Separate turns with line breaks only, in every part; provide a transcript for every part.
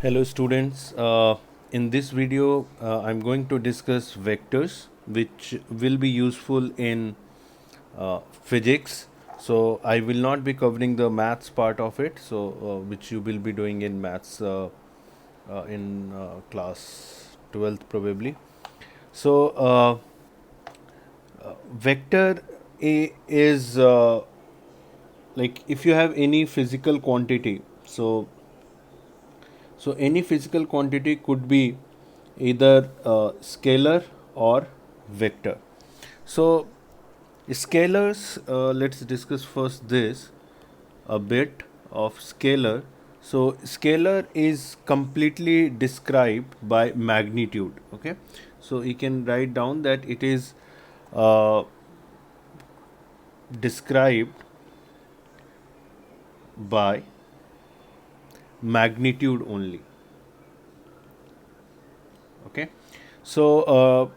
Hello students, in this video I'm going to discuss vectors which will be useful in physics. So I will not be covering the maths part of it, which you will be doing in maths in class 12th probably. So vector A is like if you have any physical quantity. So any physical quantity could be either scalar or vector. So scalars, let's discuss first this a bit of scalar. So scalar is completely described by magnitude. Okay, so you can write down that it is uh, described by magnitude only. Okay, so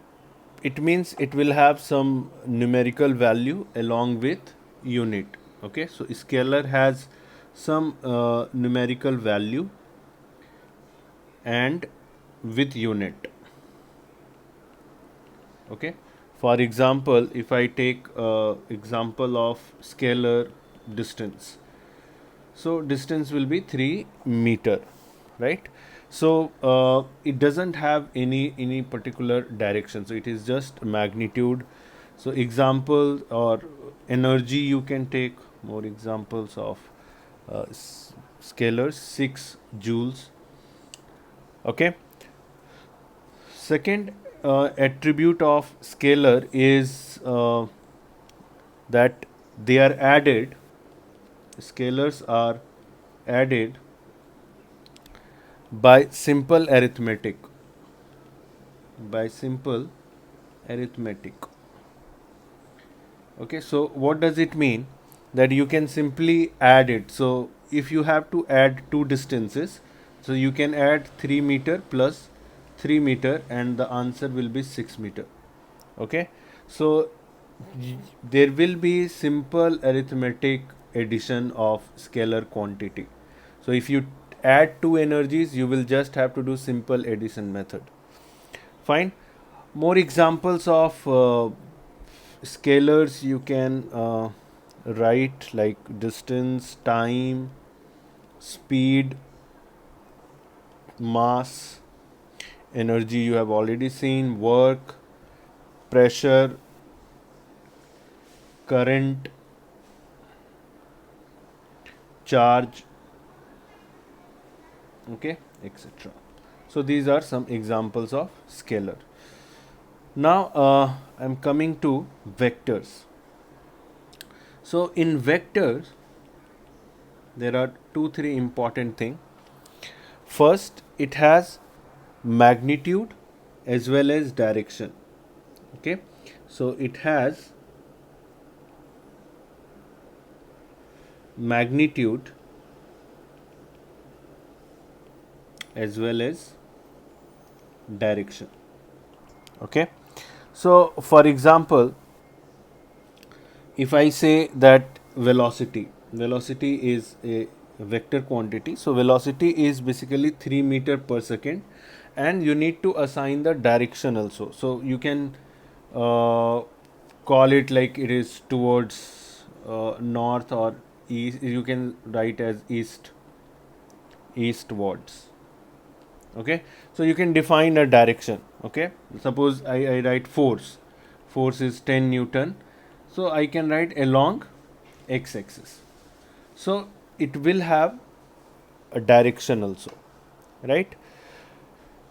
it means it will have some numerical value along with unit. Okay, so scalar has some numerical value and with unit. Okay, for example, if I take example of scalar distance, so distance will be 3 meter, right? So it doesn't have any particular direction, so it is just magnitude. So example or energy, you can take more examples of scalars. 6 joules. Okay, second attribute of scalar is that they are added, scalars are added by simple arithmetic. By simple arithmetic. Okay, so what does it mean? That you can simply add it. So if you have to add two distances, so you can add 3 meter plus 3 meter and the answer will be 6 meter. Okay, so there will be simple arithmetic addition of scalar quantity. So if you add two energies, you will just have to do simple addition method. Fine. More examples of scalars you can write, like distance, time, speed, mass, energy you have already seen, work, pressure, current, charge, okay, etc. So these are some examples of scalar. Now I'm coming to vectors. So in vectors there are three important things. First, it has magnitude as well as direction. Okay, so it has magnitude as well as direction. Okay, so for example, if I say that velocity is a vector quantity. So velocity is basically 3 meter per second, and you need to assign the direction also. So you can call it like it is towards north or east. You can write as eastwards. Okay, so you can define a direction. Okay, suppose I write force is 10 newton, so I can write along x-axis. So it will have a direction also, right?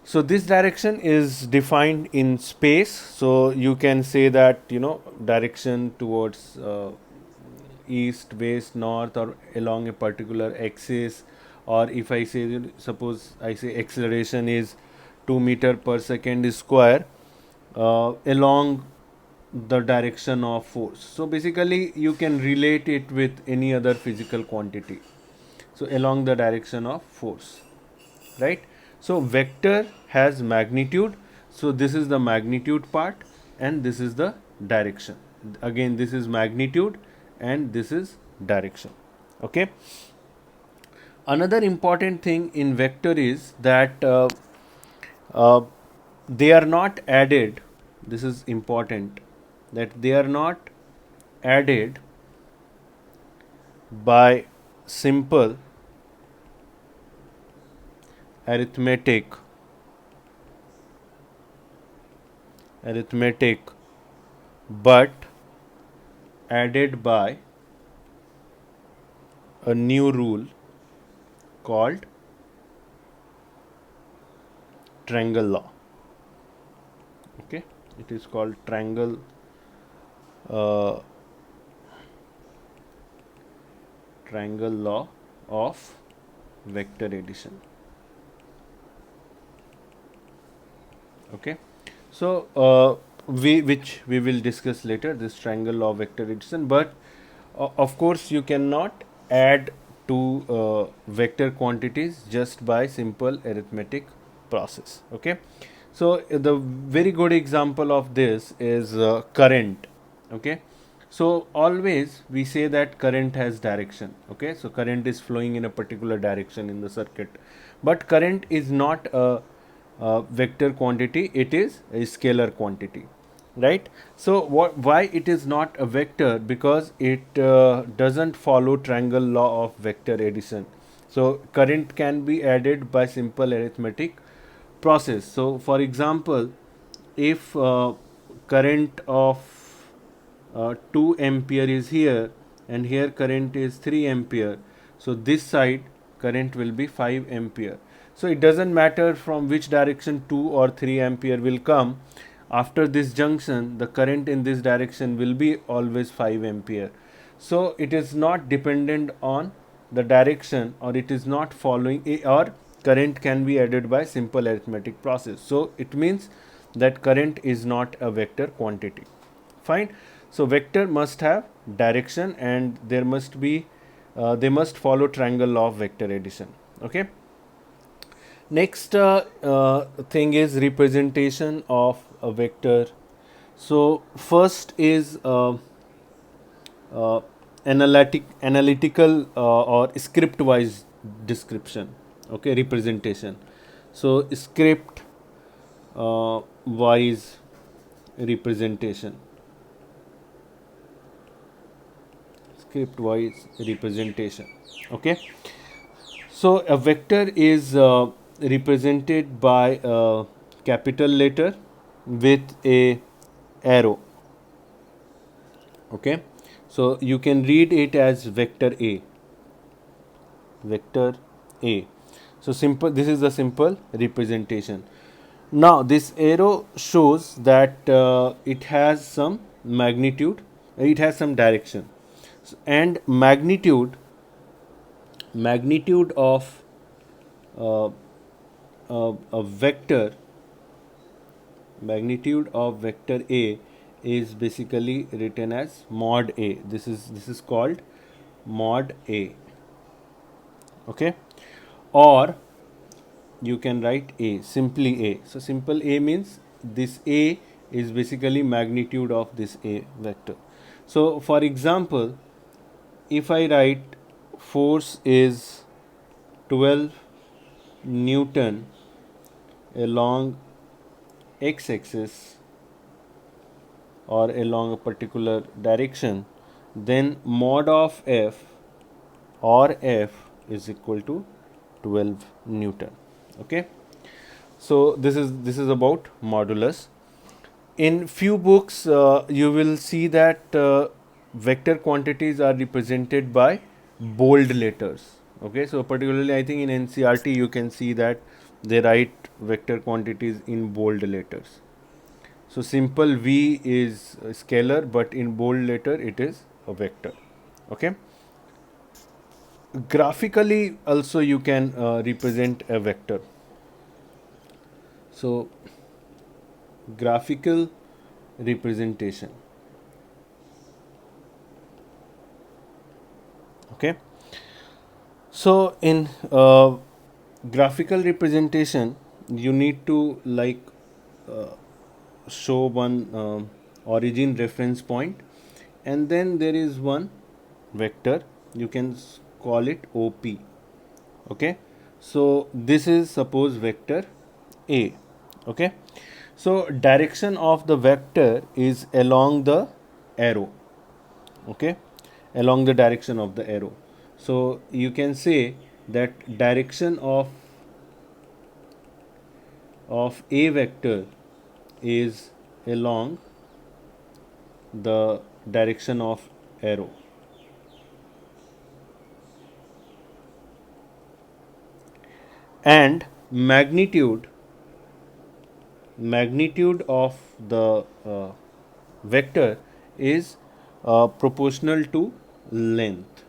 So this direction is defined in space. So you can say that direction towards east, west, north, or along a particular axis. Or if I say, suppose I say acceleration is 2 meter per second square along the direction of force. So basically you can relate it with any other physical quantity. So along the direction of force, right? So vector has magnitude. So this is the magnitude part and this is the direction. Again, this is magnitude and this is direction. Okay. Another important thing in vector is that uh, they are not added. This is important, that they are not added by simple arithmetic, but added by a new rule called triangle law. Okay, it is called uh, triangle law of vector addition. Okay, so which we will discuss later, this triangle law of vector addition. But of course you cannot add two vector quantities just by simple arithmetic process. Okay, so the very good example of this is current. Okay, so always we say that current has direction. Okay, so current is flowing in a particular direction in the circuit, but current is not a vector quantity, it is a scalar quantity, right? So why it is not a vector? Because it doesn't follow triangle law of vector addition. So current can be added by simple arithmetic process. So for example, if current of 2 ampere is here and here current is 3 ampere, so this side current will be 5 ampere. So it doesn't matter from which direction 2 or 3 ampere will come, after this junction the current in this direction will be always 5 ampere. So it is not dependent on the direction, or it is not following or current can be added by simple arithmetic process. So it means that current is not a vector quantity. Fine. So vector must have direction, and there must be they must follow triangle law of vector addition. Okay. Next thing is representation of a vector. So first is uh, analytical or script wise description. Okay, representation. So script wise representation. Script wise representation. Okay, so a vector is represented by a capital letter with a arrow. Okay, so you can read it as vector A. Vector A. So simple. This is the simple representation. Now this arrow shows that it has some magnitude, it has some direction, and magnitude of uh, a vector, magnitude of vector A is basically written as mod A. This is called mod A. Okay, or you can write A, simply A. So simple A means this A is basically magnitude of this A vector. So for example, if I write force is 12 Newton along x-axis or along a particular direction, then mod of F or F is equal to 12 Newton. Okay, so this is about modulus. In few books you will see that vector quantities are represented by bold letters. Okay, so particularly I think in NCRT you can see that they write vector quantities in bold letters. So simple V is a scalar, but in bold letter it is a vector. Okay, graphically also you can represent a vector. So graphical representation. Okay, so in graphical representation you need to like uh, show one origin reference point, and then there is one vector, you can call it OP. Okay, so this is suppose vector A. Okay, so direction of the vector is along the arrow. Okay, along the direction of the arrow. So you can say that direction of A vector is along the direction of arrow. And magnitude of the vector is proportional to length.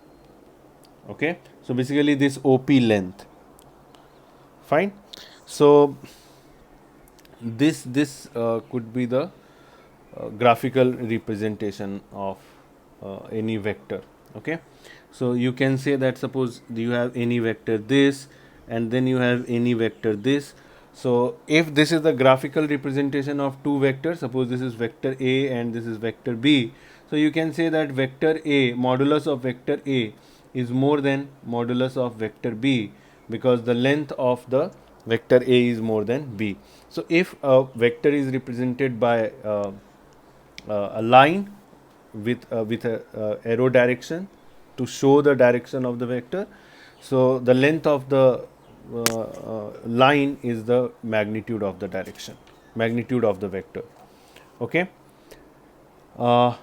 Okay, so basically this OP length. Fine. So this could be the graphical representation of any vector. Okay, so you can say that suppose you have any vector this, and then you have any vector this. So if this is the graphical representation of two vectors, suppose this is vector A and this is vector B, so you can say that vector A, modulus of vector A is more than modulus of vector B, because the length of the vector A is more than B. So if a vector is represented by a line with a arrow direction to show the direction of the vector, so the length of the line is the magnitude of the direction, magnitude of the vector. Okay.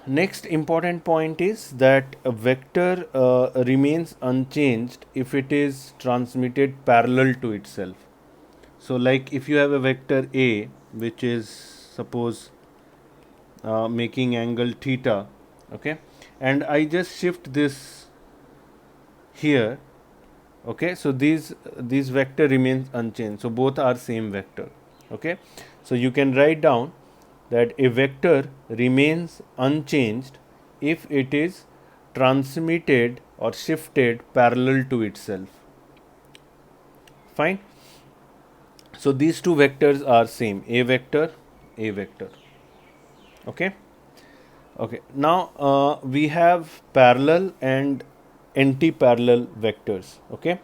Next important point is that a vector remains unchanged if it is transmitted parallel to itself. So like if you have a vector A which is suppose making angle theta, okay, and I just shift this here, okay, so these vector remains unchanged, so both are same vector. Okay, so you can write down that a vector remains unchanged if it is transmitted or shifted parallel to itself. Fine. So these two vectors are same, a vector, a vector. Okay. Okay. Now we have parallel and anti-parallel vectors. Okay.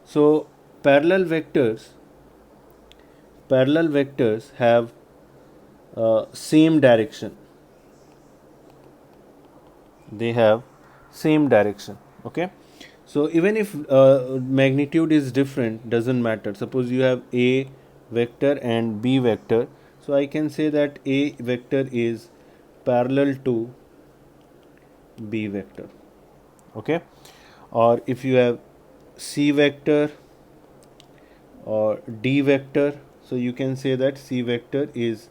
So parallel vectors have same direction. They have same direction. Okay. So even if magnitude is different, doesn't matter. Suppose you have a vector and b vector, so I can say that a vector is parallel to b vector. Okay, or if you have c vector or d vector, so you can say that c vector is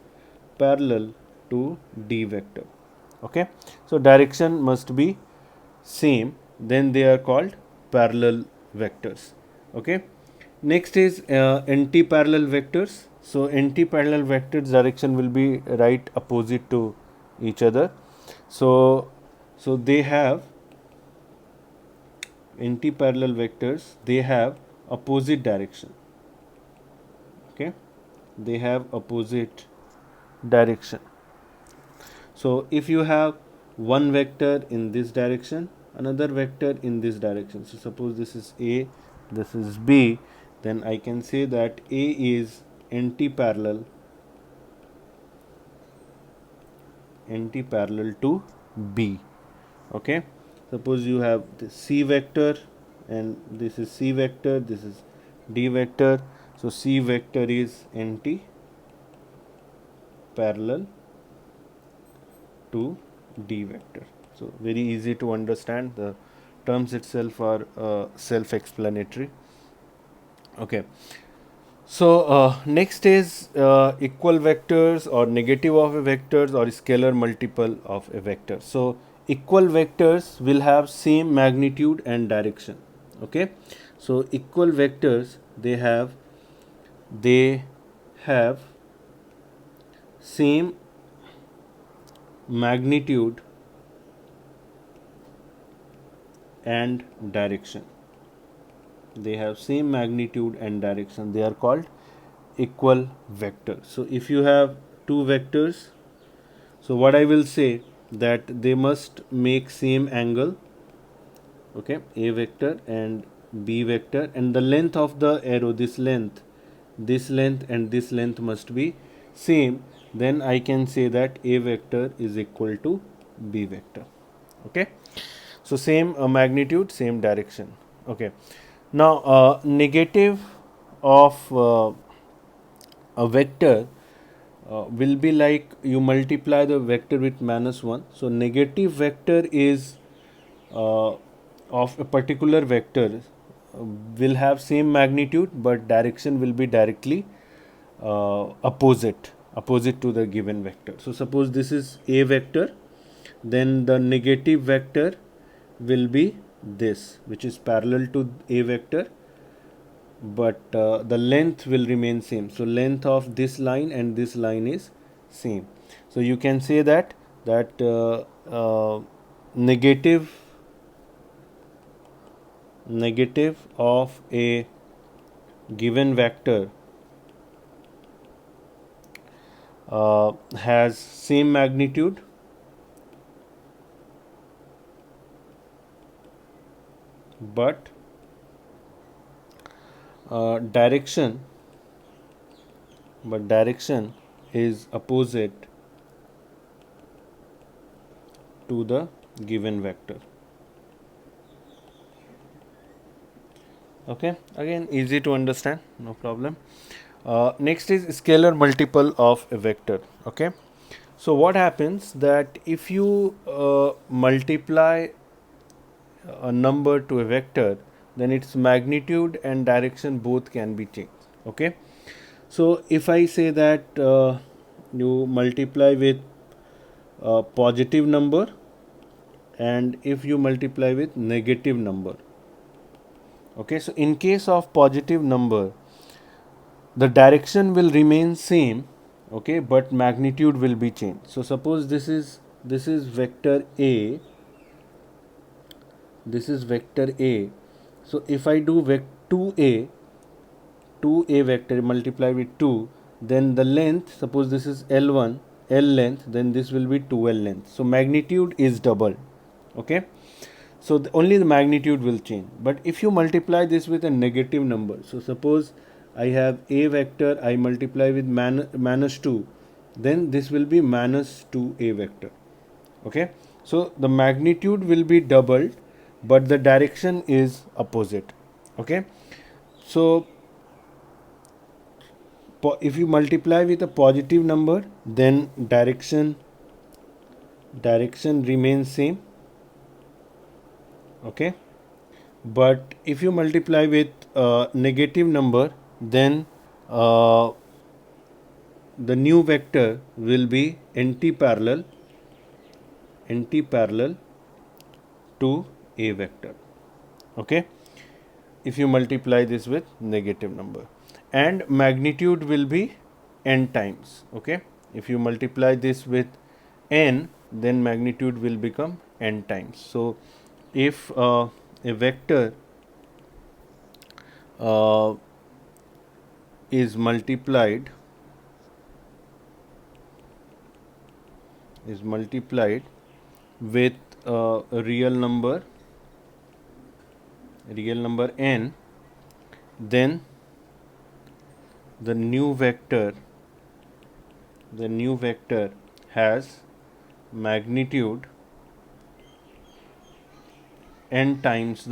parallel to d vector. Okay, so direction must be same, then they are called parallel vectors. Okay, next is anti-parallel vectors. So anti-parallel vectors direction will be right opposite to each other. So they have anti-parallel vectors, they have opposite direction. Okay, they have opposite direction. So if you have one vector in this direction, another vector in this direction, so suppose this is A, this is B, then I can say that A is anti-parallel to B. Okay, suppose you have the C vector and this is C vector, this is D vector, so C vector is anti-parallel to D vector. So very easy to understand, the terms itself are self-explanatory. Okay, so next is equal vectors or negative of a vectors or scalar multiple of a vector. So equal vectors will have same magnitude and direction. Okay, so equal vectors they have same magnitude and direction. They have same magnitude and direction. They are called equal vectors. So if you have two vectors, so what I will say that they must make same angle. Okay, a vector and b vector, and the length of the arrow, this length and this length must be same. Then I can say that a vector is equal to b vector. Okay, so same magnitude, same direction. Okay, now negative of a vector will be like you multiply the vector with -1. So negative vector is of a particular vector will have same magnitude, but direction will be directly opposite to the given vector. So suppose this is a vector, then the negative vector will be this, which is parallel to a vector, but the length will remain same. So length of this line and this line is same. So you can say that negative of a given vector has same magnitude, but direction is opposite to the given vector. Okay, again easy to understand, no problem. Next is scalar multiple of a vector. Okay, so what happens that if you multiply a number to a vector, then its magnitude and direction both can be changed. Okay, so if I say that you multiply with a positive number, and if you multiply with negative number, okay, so in case of positive number, the direction will remain same, okay, but magnitude will be changed. So suppose this is vector a, this is vector a. So if I do 2a vector multiply with 2, then the length, suppose this is L1, L length, then this will be 2L length. So magnitude is double. Okay, so only the magnitude will change. But if you multiply this with a negative number, so suppose I have a vector, I multiply with -2, then this will be -2a vector. Okay, so the magnitude will be doubled, but the direction is opposite. Okay, so if you multiply with a positive number, then direction remains same. Okay, but if you multiply with a negative number, then the new vector will be anti-parallel to a vector. Okay, if you multiply this with negative number, and magnitude will be n times. Okay, if you multiply this with n, then magnitude will become n times. So if a vector is multiplied with a real number n, then the new vector has magnitude n times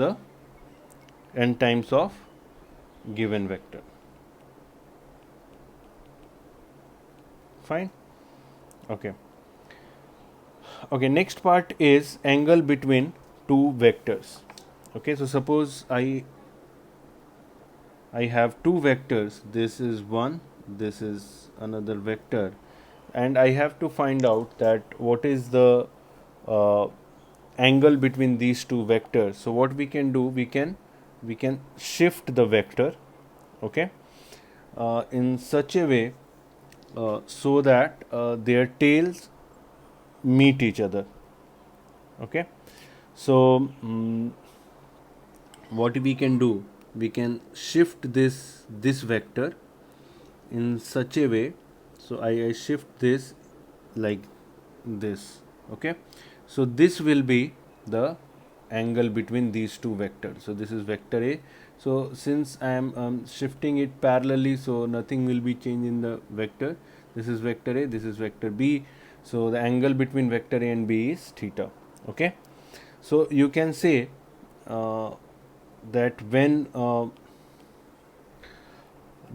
of given vector. Fine. Okay, next part is angle between two vectors. Okay, so suppose I have two vectors, this is one, this is another vector, and I have to find out that what is the angle between these two vectors. So what we can do, we can shift the vector, okay, in such a way so that their tails meet each other. Okay, so what we can do, we can shift this vector in such a way, so I shift this like this. Okay, so this will be the angle between these two vectors. So this is vector A. So since I am shifting it parallelly, so nothing will be changed in the vector. This is vector A, this is vector B. So the angle between vector A and B is theta. Okay. So you can say that when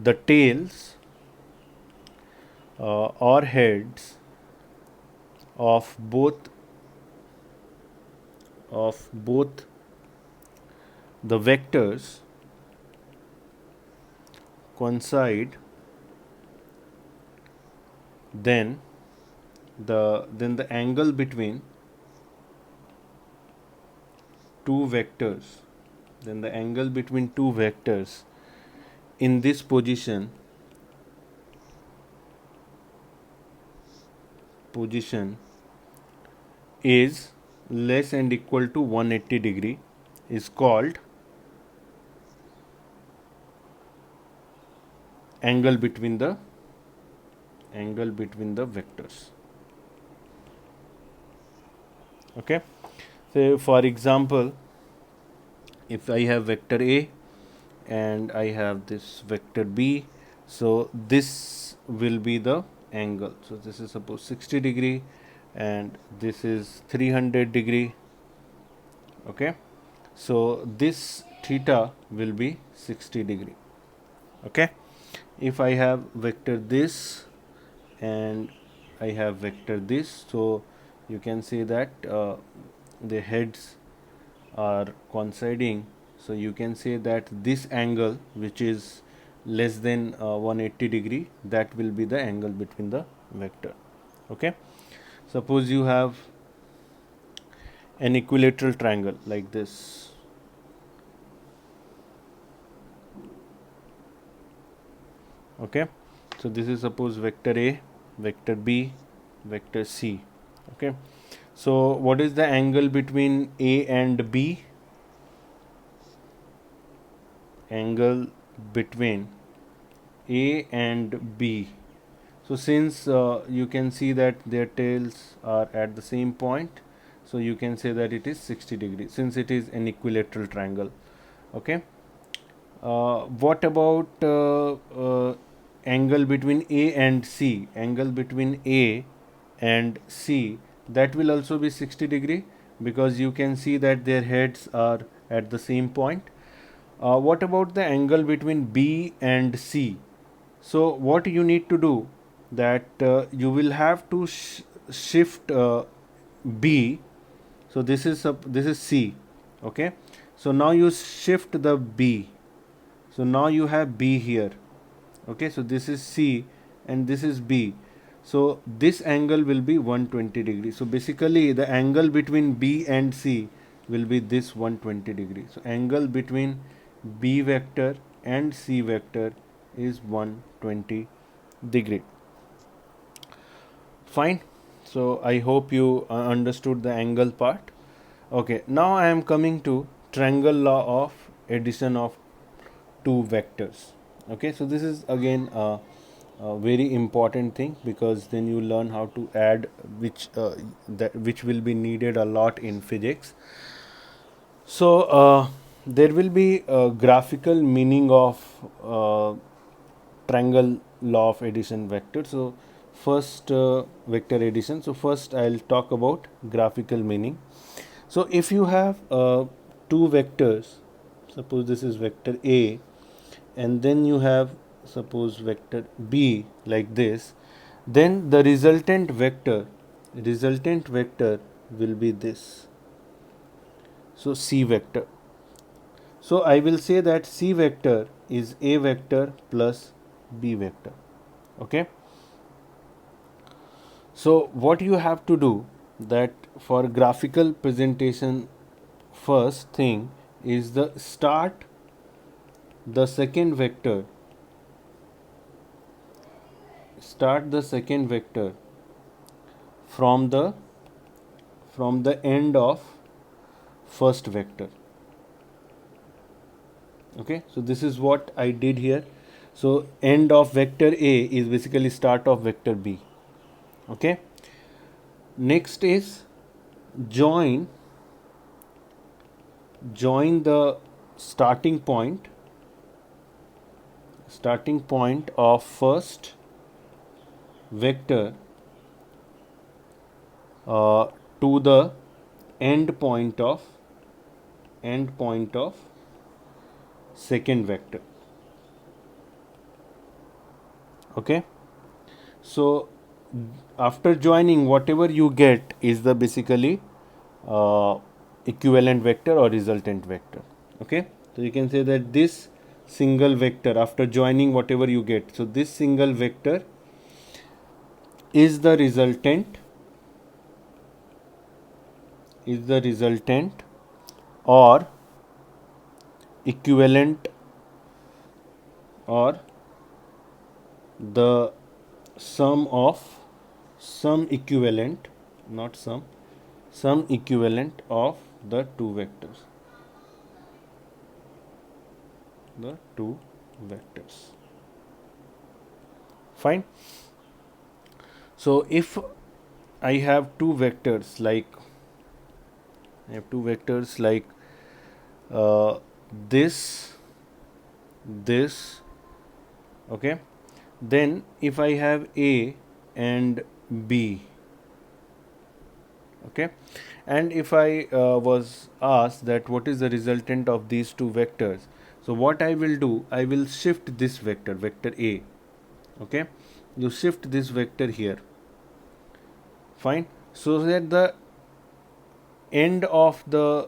the tails or heads of both the vectors coincide, then the angle between two vectors in this position is less and equal to 180 degree is called angle between the vectors. Okay. So for example, if I have vector A and I have this vector B, so this will be the angle. So this is suppose 60 degree and this is 300 degree. Okay. So this theta will be 60 degree. Okay. If I have vector this and I have vector this, so you can say that the heads are coinciding. So you can say that this angle, which is less than 180 degree, that will be the angle between the vector. Okay. Suppose you have an equilateral triangle like this. Okay. So this is suppose vector A, vector B, vector C. Okay. So what is the angle between A and B? Angle between A and B. So since you can see that their tails are at the same point, so you can say that it is 60 degrees since it is an equilateral triangle. Okay. What about angle between A and C? Angle between A and C, that will also be 60 degree because you can see that their heads are at the same point. What about the angle between B and C? So what you need to do, that you will have to shift B. So this is C. Okay. So now you shift the B. So now you have B here. Okay. So this is C and this is B. So this angle will be 120 degrees. So basically the angle between B and C will be this 120 degrees. So angle between B vector and C vector is 120 degree. Fine. So I hope you understood the angle part. Okay. Now I am coming to triangle law of addition of two vectors. Okay. So this is again a very important thing because then you learn how to add, which will be needed a lot in physics. So there will be a graphical meaning of triangle law of addition vector. So first vector addition. So first I'll talk about graphical meaning. So if you have two vectors, suppose this is vector A and then you have suppose vector B like this, then the resultant vector will be this. So C vector. So I will say that C vector is A vector plus B vector. Okay. So what you have to do, that for graphical presentation, first thing is start the second vector from the end of first vector. Okay. So this is what I did here. So end of vector A is basically start of vector B. Okay. Next is join join the starting point of first vector to the end point of second vector. Okay, so after joining, whatever you get is the basically uh, equivalent vector or resultant vector. Okay, so you can say that this single vector, after joining whatever you get, so this single vector is the resultant or equivalent, or the sum of some equivalent, not some equivalent of the two vectors. Fine. So if I have two vectors like uh, this, okay, then if I have A and B, okay, and if I was asked that what is the resultant of these two vectors, so what I will do, I will shift this vector A, okay, you shift this vector here. Fine. So that the end of the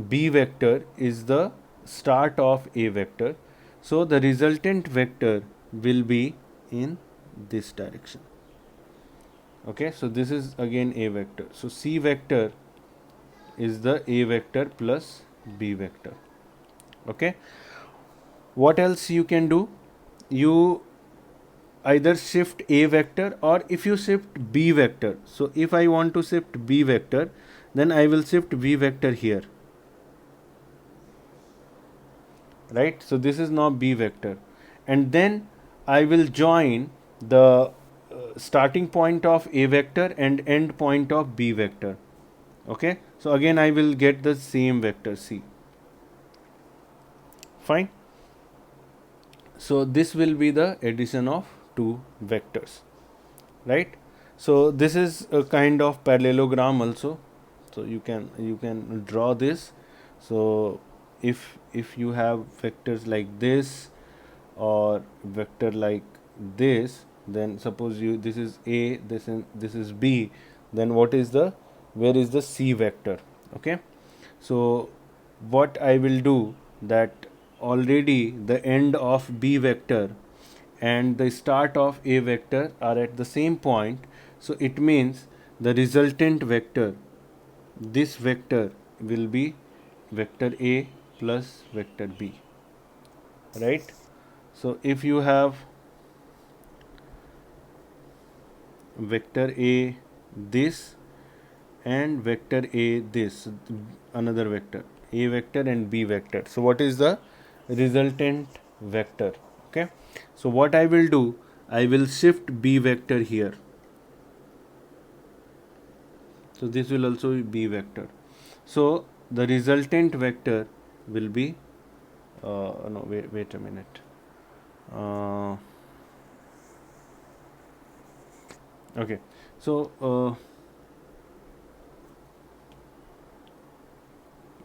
B vector is the start of A vector, so the resultant vector will be in this direction. Okay, so this is again A vector, so C vector is the A vector plus B vector. Okay, what else you can do? You either shift A vector, or if you shift B vector, so if I want to shift B vector, then I will shift B vector here, right? So this is now B vector, and then I will join the starting point of A vector and end point of B vector. Okay, so again I will get the same vector C. Fine. So this will be the addition of two vectors, right? So this is a kind of parallelogram also, so you can draw this. So if you have vectors like this or vector like this, then suppose this is A, this is B, then where is the C vector? Okay, so what I will do, that already the end of B vector and the start of A vector are at the same point, so it means the resultant vector, this vector will be vector A plus vector B, right? So if you have vector A this and vector A this, another vector, A vector and B vector, so what is the resultant vector? Okay, so what I will do, I will shift B vector here, so this will also be B vector, so the resultant vector will be no, wait a minute, okay, so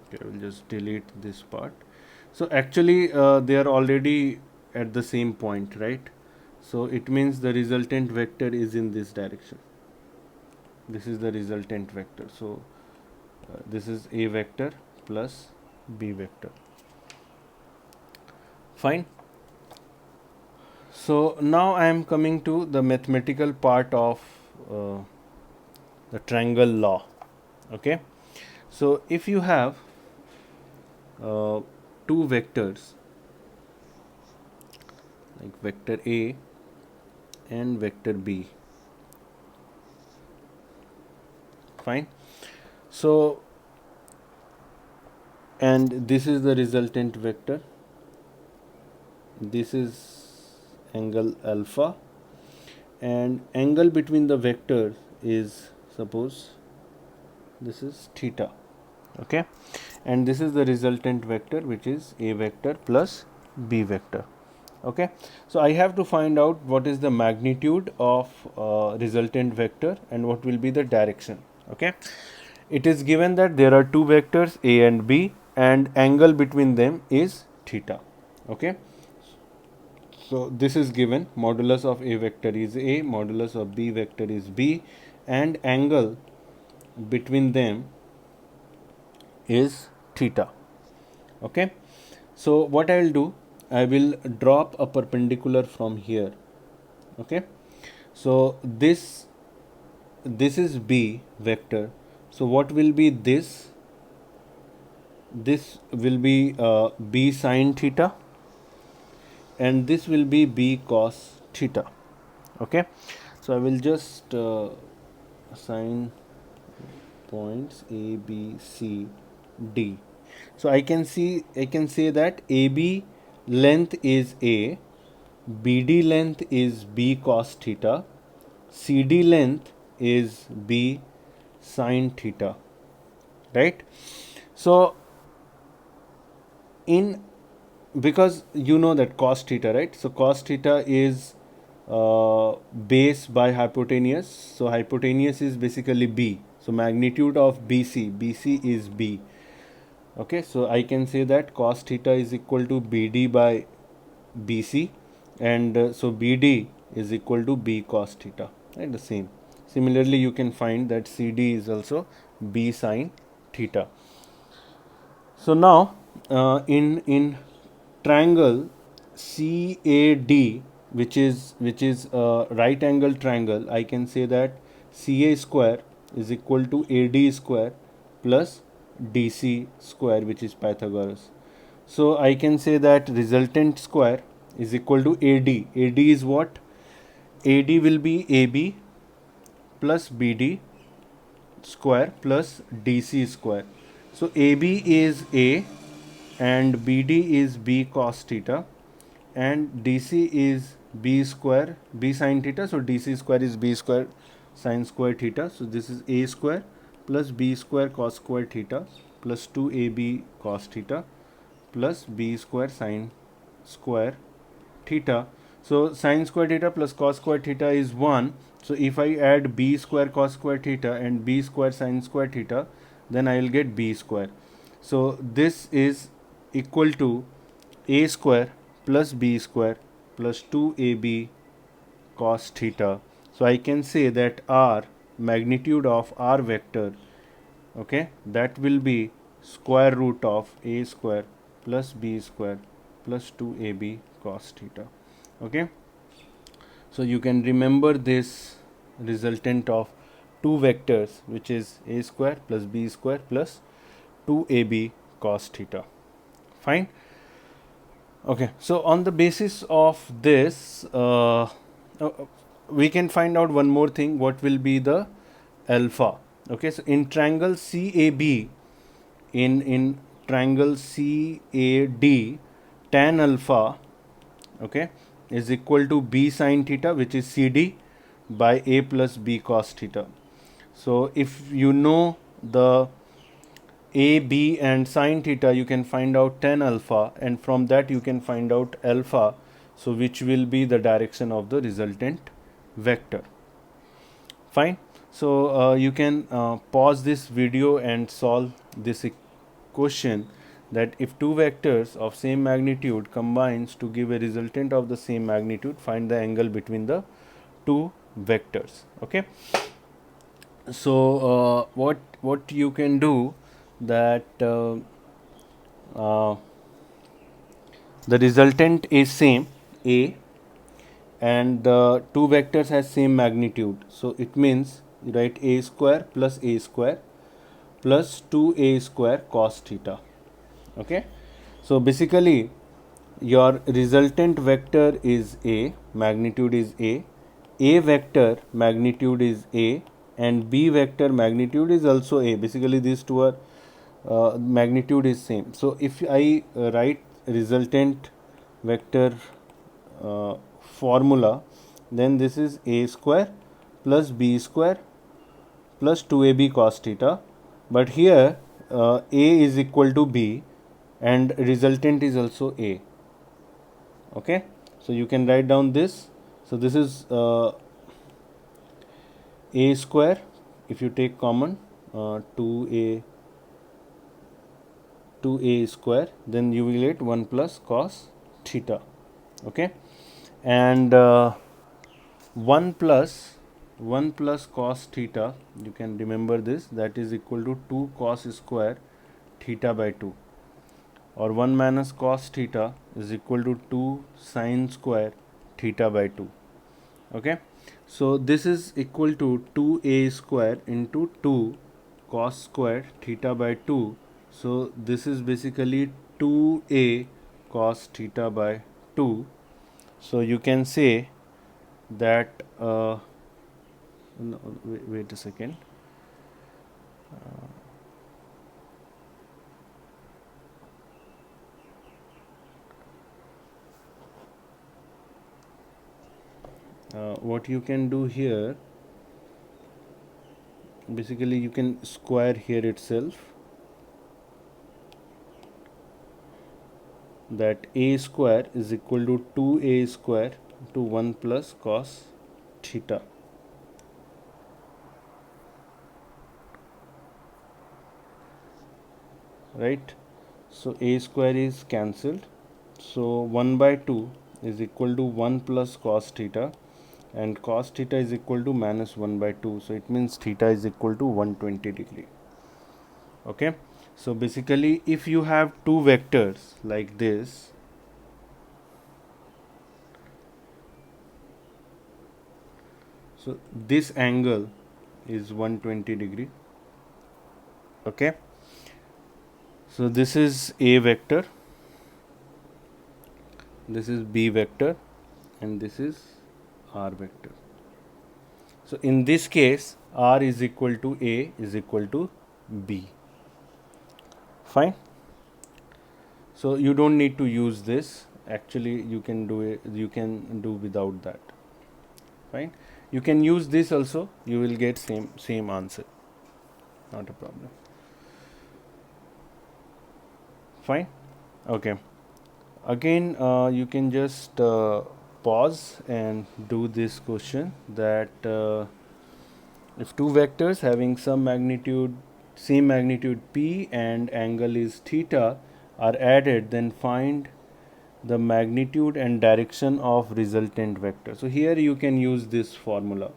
okay, I will just delete this part. So actually they are already at the same point, right? So it means the resultant vector is in this direction. This is the resultant vector. So this is A vector plus B vector. Fine. So now I am coming to the mathematical part of uh, the triangle law. Okay. So if you have two vectors like vector A and vector B, fine, so and this is the resultant vector, this is angle alpha, and angle between the vectors is, suppose this is theta. Okay, and this is the resultant vector, which is A vector plus B vector. Okay, so I have to find out what is the magnitude of resultant vector and what will be the direction. Okay, it is given that there are two vectors A and B and angle between them is theta. Okay, so this is given, modulus of A vector is A, modulus of B vector is B, and angle between them is theta. Okay, so what I will do, I will drop a perpendicular from here. Okay, so this is B vector. So what will be this? This will be B sine theta, and this will be B cos theta. Okay, so I will just assign points A, B, C, D. So I can say that AB length is A, BD length is B cos theta, CD length is B sin theta, right? So in, because you know that cos theta, right? So cos theta is base by hypotenuse. So hypotenuse is basically B. So magnitude of BC is B. Okay, so I can say that cos theta is equal to BD by BC, and so BD is equal to B cos theta, right? The same. Similarly, you can find that CD is also B sin theta. So now in triangle CAD, which is a right angle triangle, I can say that CA square is equal to AD square plus DC square, which is Pythagoras. So I can say that resultant square is equal to AD. AD is what? AD will be AB plus BD square plus DC square. So AB is A and BD is B cos theta and DC is B square, B sin theta. So DC square is B square sin square theta. So this is A square plus B square cos square theta plus 2AB cos theta plus B square sin square theta. So sin square theta plus cos square theta is 1. So if I add B square cos square theta and B square sin square theta, then I will get B square. So this is equal to A square plus B square plus 2AB cos theta. So I can say that R, magnitude of R vector, okay, that will be square root of A square plus B square plus 2AB cos theta. Okay, so you can remember this resultant of two vectors, which is A square plus B square plus 2AB cos theta. Fine. Okay, so on the basis of this, we can find out one more thing. What will be the alpha? Okay, so in triangle CAB, in triangle CAD, tan alpha, okay, is equal to B sin theta, which is CD, by A plus B cos theta. So if you know the A, B and sin theta, you can find out tan alpha, and from that you can find out alpha, so which will be the direction of the resultant vector. Fine. So you can pause this video and solve this question, that if two vectors of same magnitude combines to give a resultant of the same magnitude, find the angle between the two vectors. Okay, so what you can do, that the resultant is same A and the two vectors has same magnitude, so it means you write A square plus 2A square cos theta. Okay, so basically your resultant vector is A, magnitude is A vector magnitude is A, and B vector magnitude is also A. Basically these two are magnitude is same. So if I write resultant vector formula, then this is A square plus B square plus 2AB cos theta, but here A is equal to B and resultant is also A. Okay, so you can write down this. So this is A square. If you take common 2A square, then you will get 1 plus cos theta. Okay, and 1 plus cos theta, you can remember this, that is equal to 2 cos square theta by 2, or 1 minus cos theta is equal to 2 sin square theta by 2. Okay, so this is equal to 2A square into 2 cos square theta by 2. So this is basically 2A cos theta by 2. So you can say that no, wait a second. What you can do here, basically you can square here itself, that A square is equal to 2A square to 1 plus cos theta. Right, so A square is cancelled, so 1 by 2 is equal to 1 plus cos theta, and cos theta is equal to minus 1 by 2, so it means theta is equal to 120 degree. Okay, so basically if you have two vectors like this, so this angle is 120 degree. Okay, so this is A vector, this is B vector, and this is R vector. So in this case, R is equal to A is equal to B. Fine. So you don't need to use this. Actually, you can do it. You can do without that. Fine. You can use this also. You will get same answer. Not a problem. Fine. Okay. Again, you can just pause and do this question, that if two vectors having same magnitude p and angle is theta are added, then find the magnitude and direction of resultant vector. So here you can use this formula,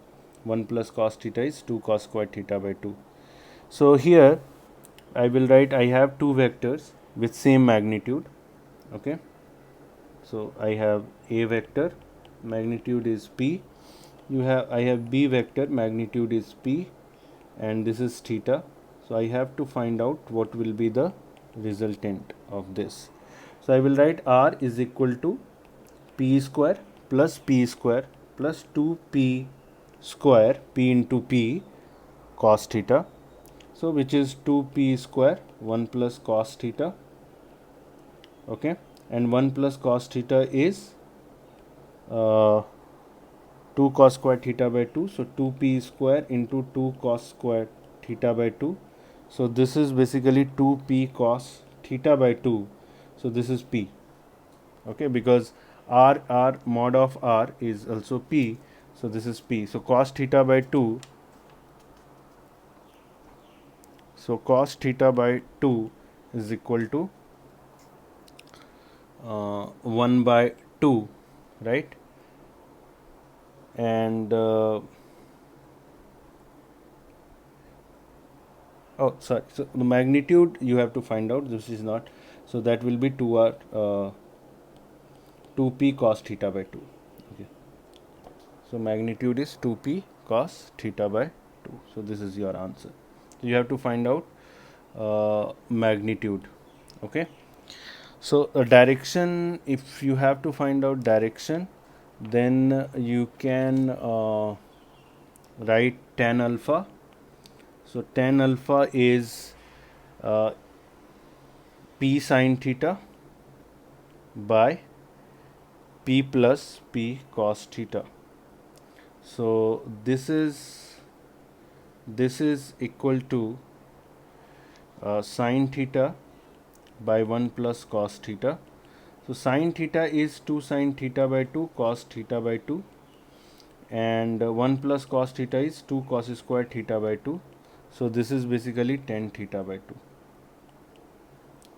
1 plus cos theta is 2 cos square theta by 2. So here I will write, I have two vectors with same magnitude. Okay, so I have A vector, magnitude is p. I have B vector, magnitude is p, and this is theta. So I have to find out what will be the resultant of this. So I will write R is equal to p square plus 2p square, p into p cos theta. So which is 2p square, 1 plus cos theta. Okay, and 1 plus cos theta is 2 cos square theta by 2. So 2p square into 2 cos square theta by 2. So this is basically 2p cos theta by 2. So this is p. Okay, because r mod of r is also p. So this is p. So cos theta by 2. So cos theta by 2 is equal to 1 by 2, right? And oh, sorry, so the magnitude you have to find out, this is not, so that will be 2p cos theta by 2. Okay, so magnitude is 2p cos theta by 2. So this is your answer. So you have to find out magnitude. Okay, so a direction, if you have to find out direction, then you can write tan alpha. So tan alpha is p sin theta by p plus p cos theta. So this is equal to sine theta by 1 plus cos theta. So sine theta is 2 sine theta by 2 cos theta by 2, and 1 plus cos theta is 2 cos square theta by 2. So this is basically tan theta by 2.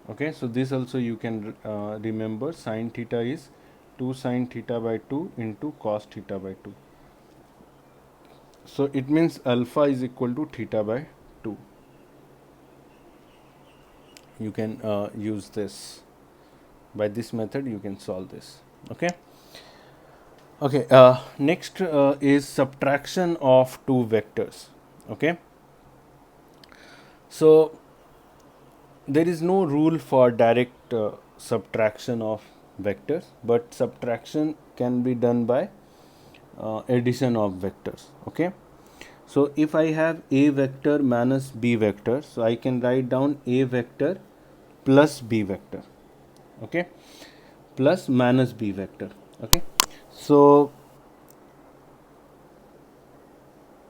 Okay, so this also you can remember, sine theta is 2 sine theta by 2 into cos theta by 2. So it means alpha is equal to theta by 2. You can use this. By this method you can solve this. Okay. Okay, next is subtraction of two vectors. Okay, so there is no rule for direct subtraction of vectors, but subtraction can be done by addition of vectors. Okay, so if I have a vector minus b vector, so I can write down a vector plus b vector. Okay, plus minus b vector. Okay, so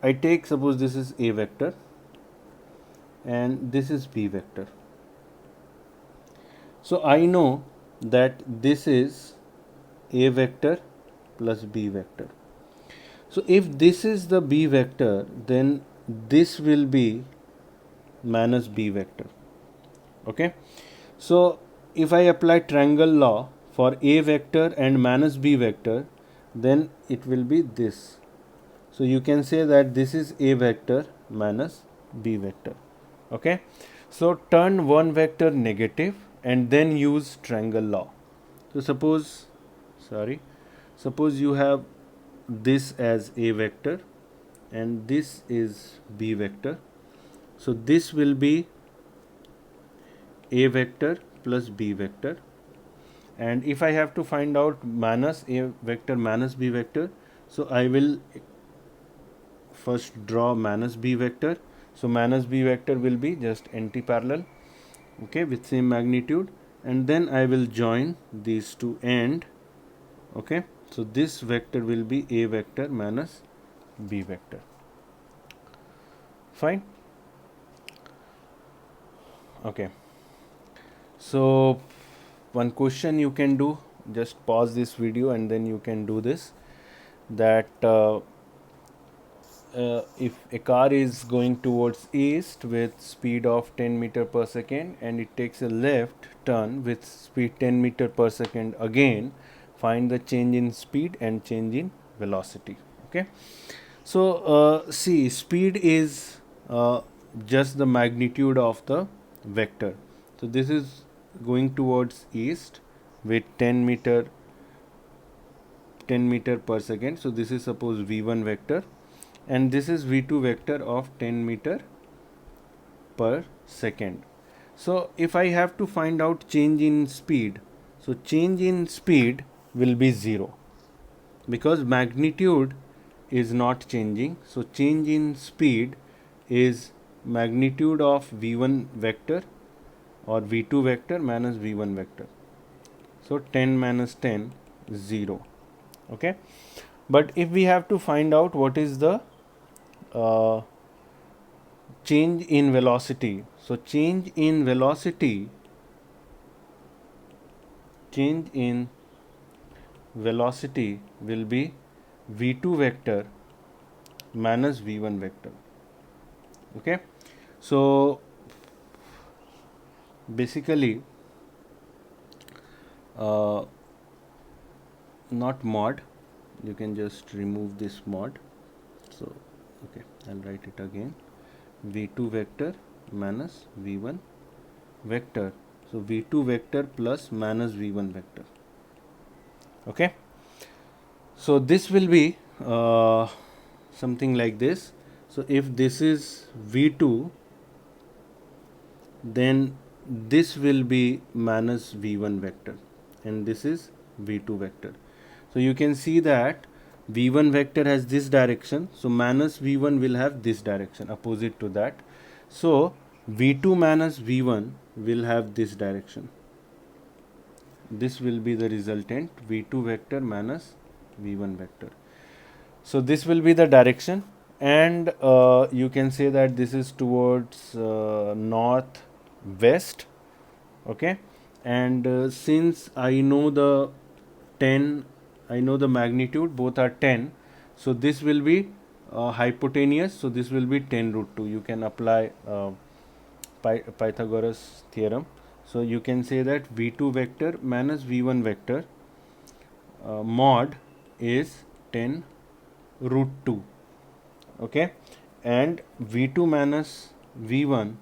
I take, suppose this is a vector and this is b vector. So I know that this is a vector plus b vector. So if this is the b vector, then this will be minus b vector. Okay, so if I apply triangle law for a vector and minus b vector, then it will be this. So you can say that this is a vector minus b vector. Okay, so turn one vector negative and then use triangle law. So suppose you have this as a vector and this is b vector. So this will be a vector plus b vector, and if I have to find out minus a vector minus b vector, so I will first draw minus b vector. So minus b vector will be just anti-parallel, okay, with same magnitude, and then I will join these two end. Okay, so this vector will be a vector minus b vector. Fine. Okay, so one question you can do, just pause this video and then you can do this, that if a car is going towards east with speed of 10 meter per second and it takes a left turn with speed 10 meter per second, again find the change in speed and change in velocity. Okay, so see, speed is just the magnitude of the vector. So this is going towards east with 10 meter per second. So this is suppose v1 vector, and this is v2 vector of 10 meter per second. So if I have to find out change in speed, so change in speed will be 0 because magnitude is not changing. So change in speed is magnitude of v1 vector or v2 vector minus v1 vector. So 10 minus 10 is 0. Okay, but if we have to find out what is the change in velocity, so change in velocity will be v2 vector minus v1 vector. Okay, so basically not mod, you can just remove this mod. So okay, I'll write it again, v2 vector minus v1 vector. So v2 vector plus minus v1 vector. Okay, so this will be something like this. So if this is v2, then this will be minus v1 vector and this is v2 vector. So you can see that v1 vector has this direction, so minus v1 will have this direction opposite to that. So v2 minus v1 will have this direction. This will be the resultant, v2 vector minus v1 vector. So this will be the direction, and you can say that this is towards north west. Okay, and since I know the 10, I know the magnitude, both are 10, so this will be hypotenuse, so this will be 10 root 2. You can apply Pythagoras theorem. So you can say that v2 vector minus v1 vector mod is 10 root 2. Okay, and v2 minus v1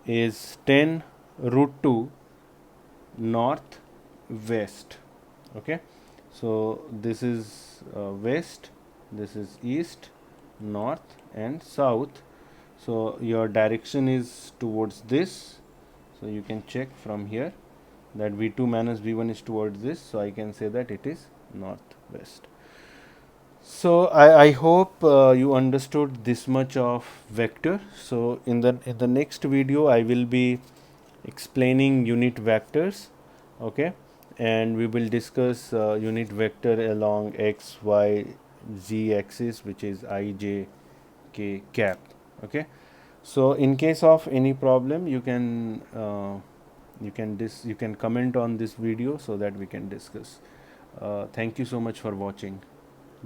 is 10 root 2 north west. Okay, so this is west, this is east, north and south. So your direction is towards this, so you can check from here that v2 minus v1 is towards this, so I can say that it is northwest. So I hope you understood this much of vector. So in the next video I will be explaining unit vectors. Okay, and we will discuss unit vector along x, y, z axis, which is I, j, k, cap. Okay, so in case of any problem, you can you can comment on this video so that we can discuss. Thank you so much for watching.